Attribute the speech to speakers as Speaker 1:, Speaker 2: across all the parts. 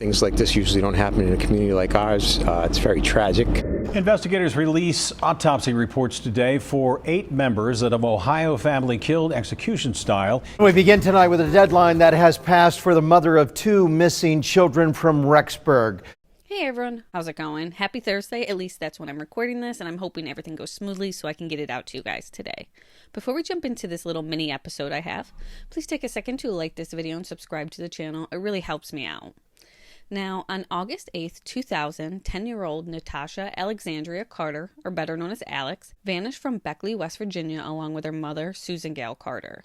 Speaker 1: Things like this usually don't happen in a community like ours. It's very tragic.
Speaker 2: Investigators release autopsy reports today for 8 members of an Ohio family killed execution style.
Speaker 3: We begin tonight with a deadline that has passed for the mother of 2 missing children from Rexburg.
Speaker 4: Hey everyone, how's it going? Happy Thursday, at least that's when I'm recording this, and I'm hoping everything goes smoothly so I can get it out to you guys today. Before we jump into this little mini episode I have, please take a second to like this video and subscribe to the channel. It really helps me out. Now, on August 8th, 2000, 10-year-old Natasha Alexandria Carter, or better known as Alex, vanished from Beckley, West Virginia, along with her mother, Susan Gale Carter.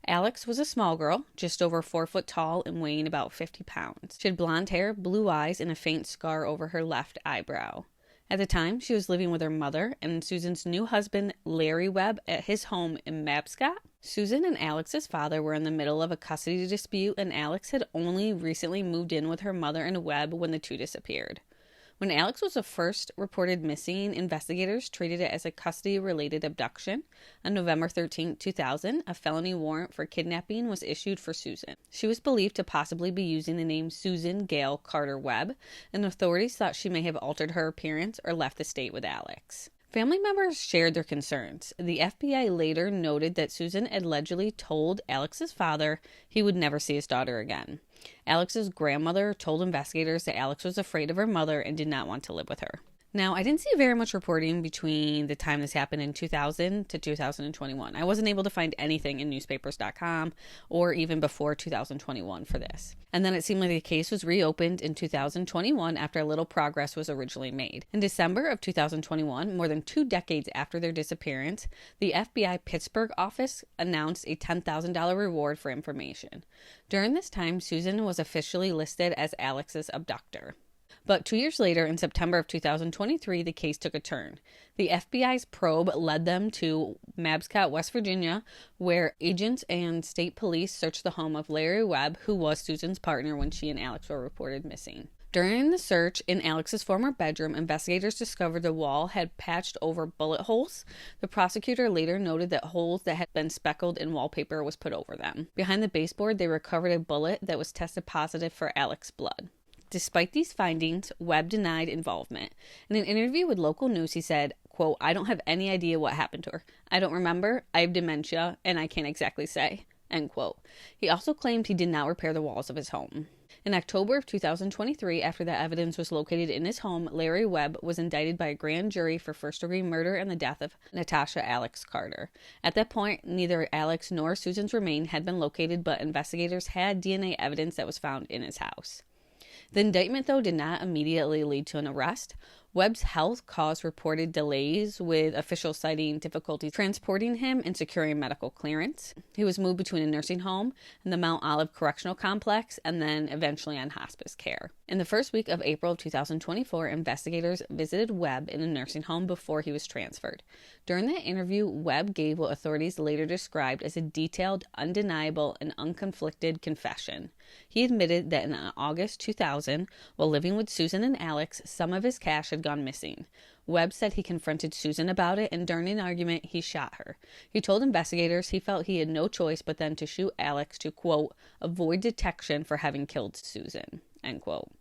Speaker 4: Alex was a small girl, just over 4 foot tall and weighing about 50 pounds. She had blonde hair, blue eyes, and a faint scar over her left eyebrow. At the time, she was living with her mother and Susan's new husband, Larry Webb, at his home in Mabscott. Susan and Alex's father were in the middle of a custody dispute, and Alex had only recently moved in with her mother and Webb when the two disappeared. When Alex was first reported missing, investigators treated it as a custody-related abduction. On November 13, 2000, a felony warrant for kidnapping was issued for Susan. She was believed to possibly be using the name Susan Gale Carter Webb, and authorities thought she may have altered her appearance or left the state with Alex. Family members shared their concerns. The FBI later noted that Susan allegedly told Alex's father he would never see his daughter again. Alex's grandmother told investigators that Alex was afraid of her mother and did not want to live with her. Now, I didn't see very much reporting between the time this happened in 2000 to 2021. I wasn't able to find anything in newspapers.com or even before 2021 for this. And then it seemed like the case was reopened in 2021 after a little progress was originally made. In December of 2021, more than 2 decades after their disappearance, the FBI Pittsburgh office announced a $10,000 reward for information. During this time, Susan was officially listed as Alex's abductor. But 2 years later, in September of 2023, the case took a turn. The FBI's probe led them to Mabscott, West Virginia, where agents and state police searched the home of Larry Webb, who was Susan's partner when she and Alex were reported missing. During the search in Alex's former bedroom, investigators discovered the wall had patched over bullet holes. The prosecutor later noted that holes that had been speckled in wallpaper was put over them. Behind the baseboard, they recovered a bullet that was tested positive for Alex's blood. Despite these findings, Webb denied involvement. In an interview with local news, he said, quote, "I don't have any idea what happened to her. I don't remember. I have dementia, and I can't exactly say," end quote. He also claimed he did not repair the walls of his home. In October of 2023, after the evidence was located in his home, Larry Webb was indicted by a grand jury for first-degree murder and the death of Natasha Alex Carter. At that point, neither Alex nor Susan's remains had been located, but investigators had DNA evidence that was found in his house. The indictment, though, did not immediately lead to an arrest. Webb's health caused reported delays, with officials citing difficulty transporting him and securing medical clearance. He was moved between a nursing home and the Mount Olive Correctional Complex, and then eventually on hospice care. In the first week of April of 2024, investigators visited Webb in a nursing home before he was transferred. During that interview, Webb gave what authorities later described as a detailed, undeniable, and unconflicted confession. He admitted that in August 2000, while living with Susan and Alex, some of his cash had gone missing. Webb said he confronted Susan about it, and during an argument, he shot her. He told investigators he felt he had no choice but then to shoot Alex to, quote, avoid detection for having killed Susan, end quote.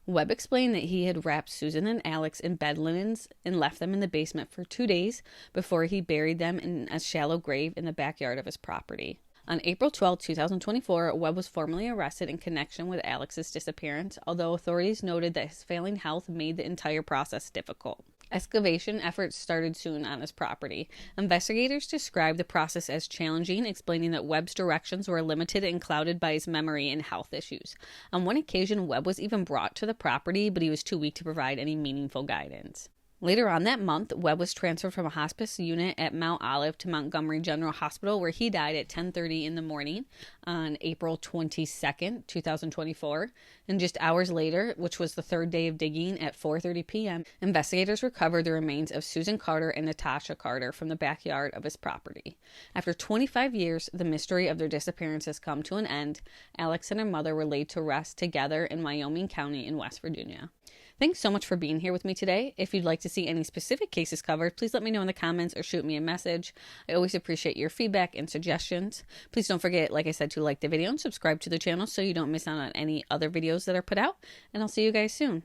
Speaker 4: Webb explained that he had wrapped Susan and Alex in bed linens and left them in the basement for 2 days before he buried them in a shallow grave in the backyard of his property. On April 12, 2024, Webb was formally arrested in connection with Alex's disappearance, although authorities noted that his failing health made the entire process difficult. Excavation efforts started soon on his property. Investigators described the process as challenging, explaining that Webb's directions were limited and clouded by his memory and health issues. On one occasion, Webb was even brought to the property, but he was too weak to provide any meaningful guidance. Later on that month, Webb was transferred from a hospice unit at Mount Olive to Montgomery General Hospital, where he died at 10:30 in the morning on April 22nd, 2024. And just hours later, which was the third day of digging, at 4:30 p.m., investigators recovered the remains of Susan Carter and Natasha Carter from the backyard of his property. After 25 years, the mystery of their disappearance has come to an end. Alex and her mother were laid to rest together in Wyoming County in West Virginia. Thanks so much for being here with me today. If you'd like to see any specific cases covered, please let me know in the comments or shoot me a message. I always appreciate your feedback and suggestions. Please don't forget, like I said, to like the video and subscribe to the channel so you don't miss out on any other videos videos that are put out, and I'll see you guys soon.